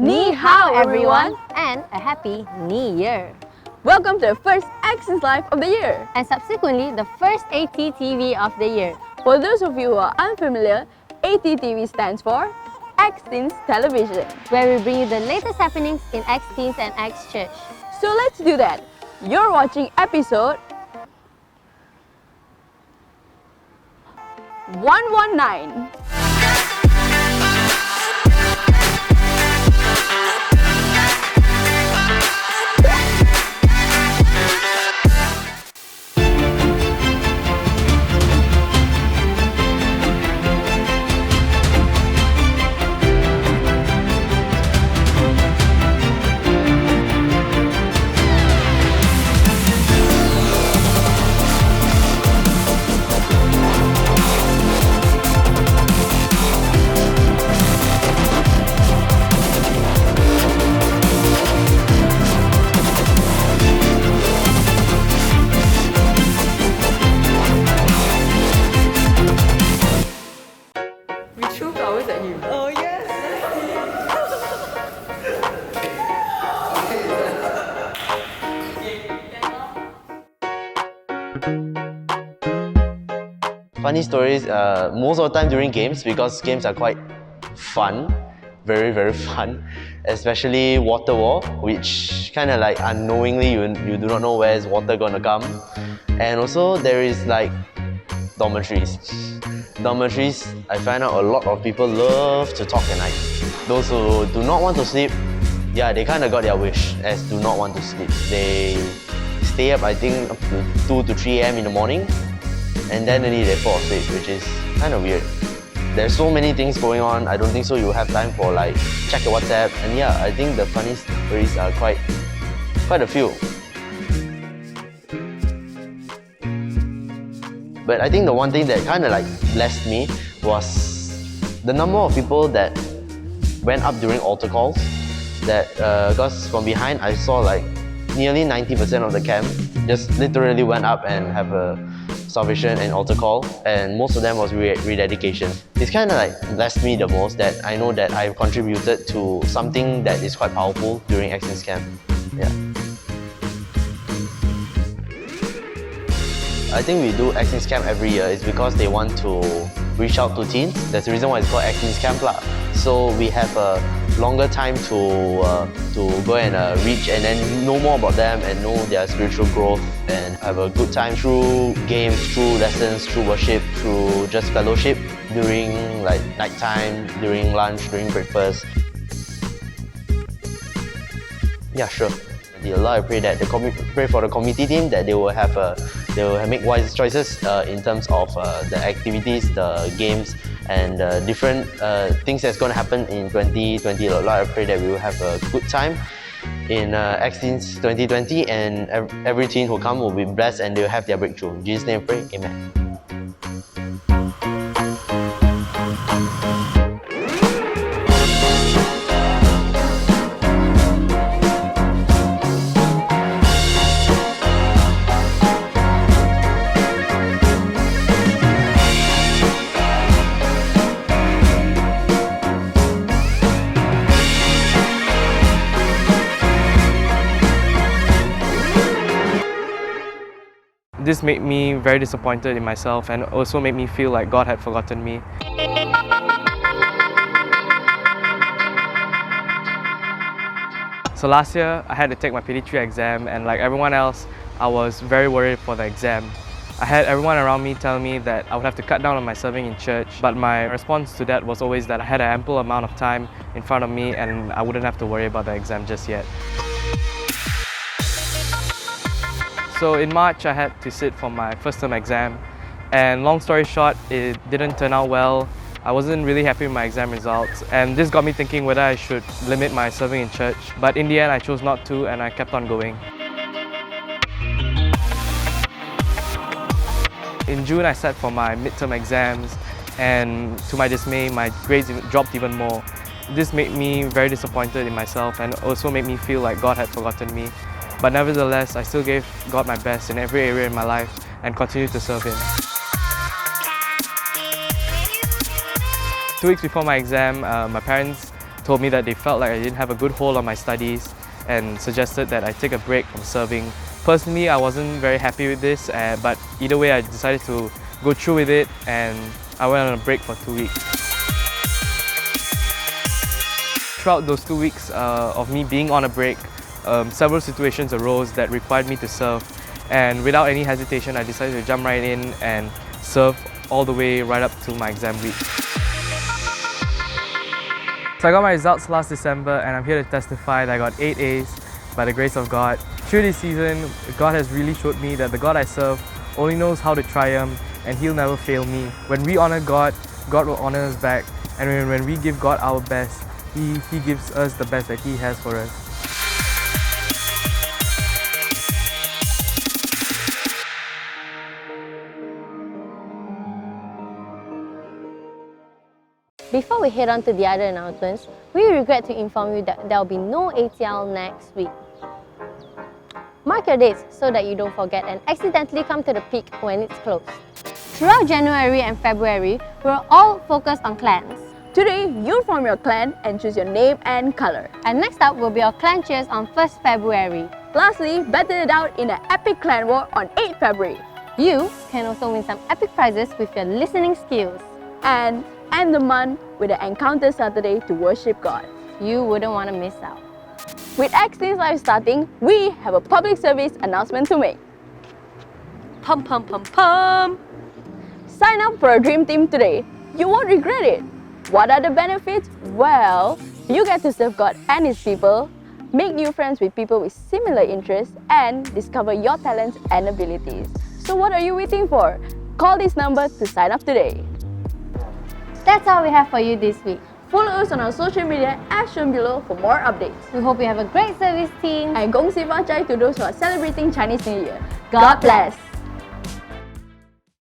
Ni hao everyone, and a happy New Year. Welcome to the first Access Live of the year. And subsequently, the first ATTV of the year. For those of you who are unfamiliar, ATTV stands for X-Teens Television, where we bring you the latest happenings in X-Teens and X-Church. So let's do that. You're watching episode 119. We threw flowers at him. Oh yes! Funny stories, most of the time during games, because games are quite fun, very fun, especially water war, which kind of like unknowingly you do not know where's water gonna come. And also there is like dormitories. Dormitories, I find out a lot of people love to talk at night. Those who do not want to sleep, yeah, they kind of got their wish as do not want to sleep. They stay up, I think, up to 2 to 3 a.m. in the morning, and then only they fall asleep, which is kind of weird. There's so many things going on, I don't think so you have time for like check your WhatsApp, and yeah, I think the funny stories are quite a few. But I think the one thing that kind of like blessed me was the number of people that went up during altar calls. That because from behind I saw like nearly 90% of the camp just literally went up and have a salvation and altar call, and most of them was rededication. It's kind of like blessed me the most that I know that I've contributed to something that is quite powerful during Access Camp. Yeah. I think we do Access Camp every year is because they want to reach out to teens. That's the reason why it's called Access Camp lah. So we have a longer time to go and reach and then know more about them and know their spiritual growth and have a good time through games, through lessons, through worship, through just fellowship during like nighttime, during lunch, during breakfast. Yeah, sure. I pray that pray for the committee team that they will make wise choices in terms of the activities, the games, and different things that's going to happen in 2020. Lord, I pray that we will have a good time in X-Teens 2020, and every teen who come will be blessed and they will have their breakthrough. In Jesus' name I pray, amen. This made me very disappointed in myself and also made me feel like God had forgotten me. So last year, I had to take my PD3 exam, and like everyone else, I was very worried for the exam. I had everyone around me tell me that I would have to cut down on my serving in church, but my response to that was always that I had an ample amount of time in front of me and I wouldn't have to worry about the exam just yet. So in March, I had to sit for my first term exam, and long story short, it didn't turn out well. I wasn't really happy with my exam results, and this got me thinking whether I should limit my serving in church. But in the end, I chose not to, and I kept on going. In June, I sat for my midterm exams, and to my dismay, my grades dropped even more. This made me very disappointed in myself and also made me feel like God had forgotten me. But nevertheless, I still gave God my best in every area in my life and continued to serve Him. 2 weeks before my exam, my parents told me that they felt like I didn't have a good hold on my studies and suggested that I take a break from serving. Personally, I wasn't very happy with this, but either way, I decided to go through with it and I went on a break for 2 weeks. Throughout those 2 weeks of me being on a break, several situations arose that required me to serve, and without any hesitation, I decided to jump right in and serve all the way right up to my exam week. So I got my results last December and I'm here to testify that I got 8 A's by the grace of God. Through this season, God has really showed me that the God I serve only knows how to triumph and He'll never fail me. When we honor God, God will honor us back, and when we give God our best, He gives us the best that He has for us. Before we head on to the other announcements, we regret to inform you that there will be no ATL next week. Mark your dates so that you don't forget and accidentally come to the peak when it's closed. Throughout January and February, we're all focused on clans. Today, you'll form your clan and choose your name and color. And next up will be our clan cheers on 1st February. Lastly, battle it out in an epic clan war on 8th February. You can also win some epic prizes with your listening skills. And end the month with an Encounter Saturday to worship God. You wouldn't want to miss out. With X-Teens Live starting, we have a public service announcement to make. Pum pum pum pum! Sign up for a dream team today. You won't regret it. What are the benefits? Well, you get to serve God and His people, make new friends with people with similar interests, and discover your talents and abilities. So what are you waiting for? Call this number to sign up today. That's all we have for you this week. Follow us on our social media as shown below for more updates. We hope you have a great service, team. And Gong Si Fa Chai to those who are celebrating Chinese New Year. God bless!